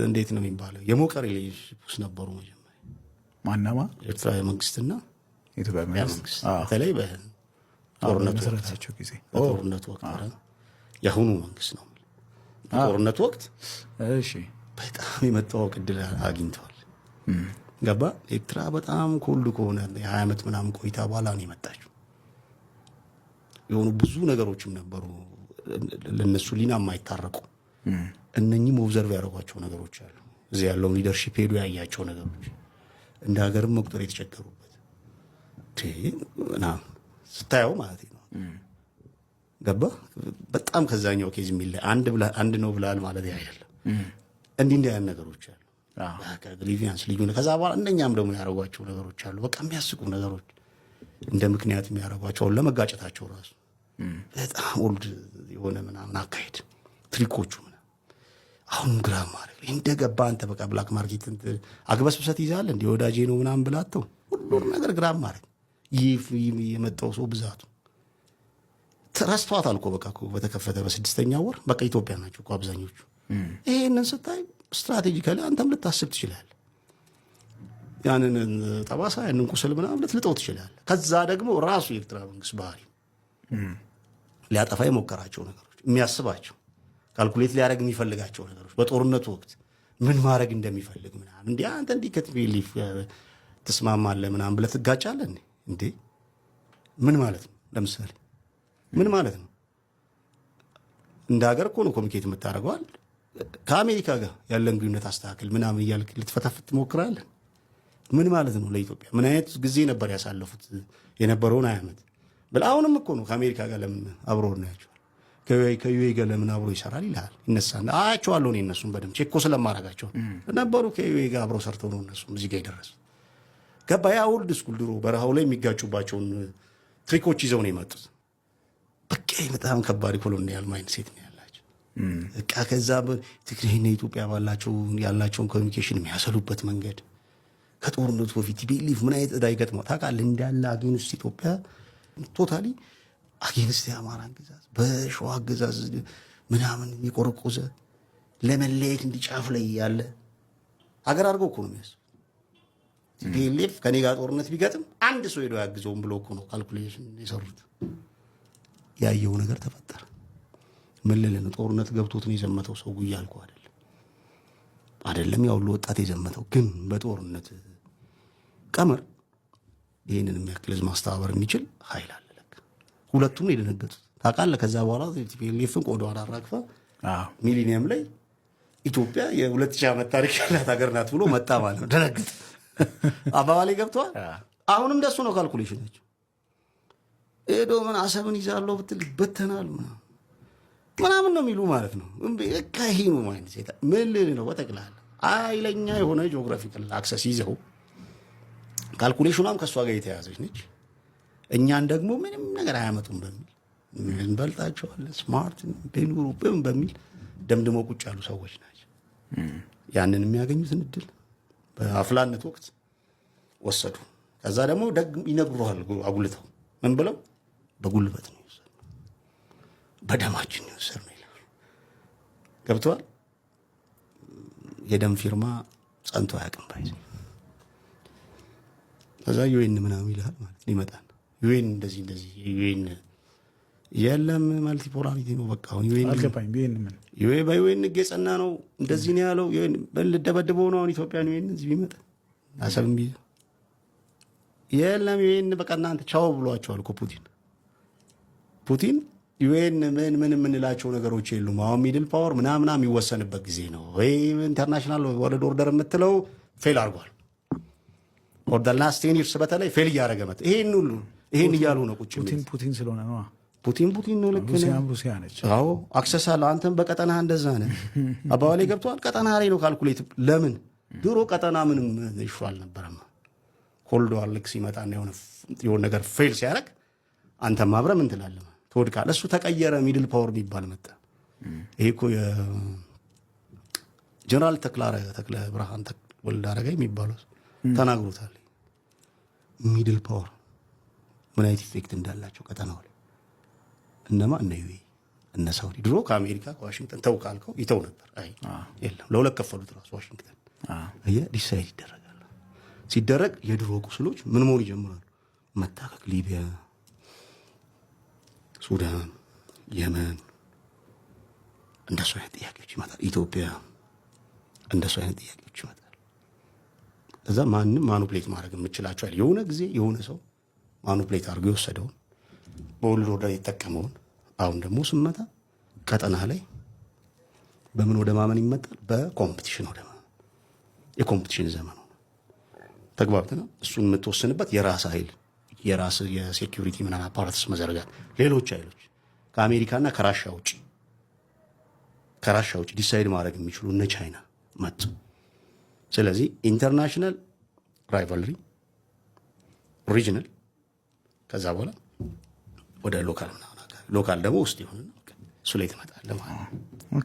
እንዴት ነው የሚባለው የሞቀ ሪሌሽንሺፕ ውስጥ ነበሩ መጀመሪያ ማናማ ኤርትራ መንግስትና ኢትዮጵያ መንግስት በተለይ በጦርነቱ መሰረታቸው ጊዜ በጦርነቱ ወቅት የአሁኑ መንግስት ነው በጦርነቱ ወቅት እሺ በጣም የመጣው ዕድል አግኝተዋል። ገባ ኤርትራ በጣም ኮልድ ከሆነ የ20 ዓመት ምናምን ቆይታ በኋላ ነው የመጣችው። የሆኑ ብዙ ነገሮችም ነበሩ ለነሱ ሊና የማይታረቁ እነኚህም ኦብዘርቭ ያደረጓቸው ነገሮች አሉ። እዚህ ያለው ሊደርሺፕ ሄዱ ያያቸው ነገሮች እንደ ሀገርም መቁጠር የተቸገሩበት ምናምን ስታየው ማለት ነው። ገባ በጣም ከዛኛው ኬዝ የሚለይ አንድ ነው ብላል ማለት አይደለም። እንዲህ አይነት ነገሮች አሉ። ግሪቪያንስ ልዩ ነው። ከዛ በኋላ እነኛም ደግሞ ያደረጓቸው ነገሮች አሉ። በቃ የሚያስቁ ነገሮች እንደ ምክንያት የሚያደርጓቸው ለመጋጨታቸው ራሱ በጣም ኦልድ የሆነ ምናምን አካሄድ ትሪኮቹ ምናምን አሁን ግራም ማለት እንደገባ አንተ በቃ ብላክ ማርኬት አግበስብሰት ይዛል እንደ ወዳጄ ነው ምናምን ብላተው ሁሉም ነገር ግራም ማለት የመጣው ሰው ብዛቱ ተረስቷታል እኮ በቃ በተከፈተ በስድስተኛው ወር በቃ ኢትዮጵያ ናቸው እኮ አብዛኞቹ። ይሄንን ስታይ ስትራቴጂካሊ አንተም ልታስብ ትችላለህ። ያንን ጠባሳ ያንን ቁስል ምናምን ልትልጠው ትችላለህ። ከዛ ደግሞ ራሱ የኤርትራ መንግስት ባህሪ ሊያጠፋ የሞከራቸው ነገሮች የሚያስባቸው ካልኩሌት ሊያደርግ የሚፈልጋቸው ነገሮች በጦርነቱ ወቅት ምን ማድረግ እንደሚፈልግ ምናምን እንዴ አንተ እንዲህ ከትቤሊፍ ትስማማለህ ምናምን ብለህ ትጋጫለህ እንዴ? ምን ማለት ነው? ለምሳሌ ምን ማለት ነው? እንደ ሀገር እኮ ነው ኮሚኒኬት የምታደርገዋል። ከአሜሪካ ጋር ያለን ግንኙነት አስተካክል ምናምን እያልክ ልትፈተፍት ትሞክራለህ። ምን ማለት ነው? ለኢትዮጵያ ምን አይነት ጊዜ ነበር ያሳለፉት የነበረውን ዓመት ብላ አሁንም እኮ ነው ከአሜሪካ ጋር ለምን አብሮ ነው ያቸው ከዩኤ ጋር ለምን አብሮ ይሰራል ይላል ይነሳና አያቸዋለሁ እኔ እነሱን በደምብ ቼክ እኮ ስለማረጋቸው ነበሩ ከዩኤ ጋር አብሮ ሰርተው ነው እነሱም እዚህ ጋር የደረሱት። ገባያ ኦልድ ስኩል ድሮ በረሃው ላይ የሚጋጩባቸውን ትሪኮች ይዘው ነው የመጡት። በቃ በጣም ከባድ ኮሎኒያል ማይንድ ሴት ነው ያላቸው። በቃ ከዛ ትግሬና ኢትዮጵያ ያላቸውን ኮሚኒኬሽን የሚያሰሉበት መንገድ ከጦርነቱ በፊት ቢሊፍ ምን አይነት ዕዳ ይገጥመው ታውቃለህ? እንዳለ አጌንስት ኢትዮጵያ ቶታሊ አጌንስት የአማራ ግዛት በሸዋ ግዛት ምናምን የሚቆረቆዘ ለመለየት እንዲጫፍ ላይ ያለ ሀገር አድርገው እኮ ነው የሚያስቡት። ቢሊፍ ከኔ ጋር ጦርነት ቢገጥም አንድ ሰው ሄዶ ያግዘውም ብሎ እኮ ነው ካልኩሌሽን የሰሩት። ያየው ነገር ተፈጠረ። ምን ልልህ ነው? ጦርነት ገብቶት ነው የዘመተው ሰው እያልኩ አይደለም። ያው ሁሉ ወጣት የዘመተው ግን በጦርነት ቀመር ይሄንን የሚያክል ህዝብ ማስተባበር የሚችል ኃይል አለ። ለካ ሁለቱም የደነገጡት ታውቃለህ። ከዛ በኋላ ቲፒኤልኤፍን ቆዳዋን አራግፋ ሚሊኒየም ላይ ኢትዮጵያ የ2000 ዓመት ታሪክ ያላት ሀገር ናት ብሎ መጣ ማለት ነው። ደነገጠ። አባባሌ ገብቷል። አሁንም እንደሱ ነው ካልኩሌሽናቸው። ሄዶ ምን አሰብን ይዛለው ብትል ይበተናል ምናምን ነው የሚሉ ማለት ነው። በቃ ይሄ ነው ማለት ሴታ ምን ልል ነው? በጠቅላላ ኃይለኛ የሆነ ጂኦግራፊካል አክሰስ ይዘው ካልኩሌሽኗም ከእሷ ጋር የተያዘች ነች። እኛን ደግሞ ምንም ነገር አያመጡም በሚል እንበልጣቸዋለን ስማርት ቤኑሩ በሚል ደምድሞ ቁጭ ያሉ ሰዎች ናቸው። ያንን የሚያገኙትን እድል በአፍላነት ወቅት ወሰዱ። ከዛ ደግሞ ይነግሩሃል አጉልተው ምን ብለው በጉልበት ነው ይወሰዱ፣ በደማችን ነው ይወሰዱ ይላሉ። ገብተዋል። የደም ፊርማ ጸንቶ አያውቅም ባይዘ ከዛ ዩኤን ምናምን ይልሃል ማለት ይመጣል። ዩኤን እንደዚህ ዩኤን የለም ማልቲፖላሪቲ ነው በቃ አሁን ዩኤን አልገባኝ። በዩኤን ገጸና ነው እንደዚህ ነው ያለው። ዩኤን በልደበድበው ነው አሁን ኢትዮጵያን ዩኤን እዚህ ቢመጣ አሰብም ቢይዝ የለም ዩኤን በቃ እናንተ ቻው ብሏቸዋል እኮ ፑቲን ዩኤን ምን የምንላቸው ነገሮች የሉም። አሁን ሚድል ፓወር ምናምን የሚወሰንበት ጊዜ ነው ወይ ኢንተርናሽናል ወርልድ ኦርደር የምትለው ፌል አድርጓል። ኦርደር ላስት 10 ይርስ በተለይ ፌል እያደረገ መጣ። ይሄን እያሉ ነው ቁጭ ፑቲን ስለሆነ ነው ፑቲን ነው። ልክ ነው። ሩሲያ ነች። አዎ አክሰስ አለ። አንተም በቀጠና እንደዛ ነህ። አባባሌ ገብቷል። ቀጠና ላይ ነው ካልኩሌት። ለምን ድሮ ቀጠና ምንም ይሹ አልነበረም። ኮልዶዋል። ልክ ሲመጣና የሆነ ነገር ፌል ሲያደርግ አንተም አብረህ ምን ትላለህ? ትወድቃለህ። እሱ ተቀየረ። ሚድል ፓወር የሚባል መጣ። ይሄ እኮ የጀነራል ተክለ ብርሃን ወልደ አረጋይ የሚባለው ተናግሮታል። ሚድል ፓወር ምን አይነት ኢፌክት እንዳላቸው ቀጠናው ላይ እነማ እነ ዩኤ እነ ሳውዲ ድሮ ከአሜሪካ ከዋሽንግተን ተው ካልከው ይተው ነበር። አይ የለም ለሁለት ከፈሉት ራሱ ዋሽንግተን ዲሳይድ ይደረጋል። ሲደረግ የድሮ ቁስሎች ምን መሆን ይጀምራሉ? መታከክ። ሊቢያ፣ ሱዳን፣ የመን እንደሱ አይነት ጥያቄዎች ይመጣል። ኢትዮጵያ እንደሱ አይነት ጥያቄዎች ይመጣል። እዛ ማንም ማኑፕሌት ማድረግ የምችላቸው አይደል። የሆነ ጊዜ የሆነ ሰው ማኑፕሌት አድርጎ የወሰደውን በወልድ ወደ የተጠቀመውን አሁን ደግሞ ስመጣ ቀጠና ላይ በምን ወደ ማመን ይመጣል? በኮምፒቲሽን ወደ ማመን። የኮምፒቲሽን ዘመኑ ተግባብተና እሱን የምትወስንበት የራስ ኃይል የራስ የሴኪዩሪቲ ምናምን አፓራትስ መዘርጋት። ሌሎች ኃይሎች ከአሜሪካና ከራሻ ውጭ ዲሳይድ ማድረግ የሚችሉ እነ ቻይና መጡ። ስለዚህ ኢንተርናሽናል ራይቫልሪ፣ ሪጅናል፣ ከዛ በኋላ ወደ ሎካል ምናምን ሎካል ደግሞ ውስጥ ይሆንና እሱ ላይ ትመጣለህ ማለት ነው።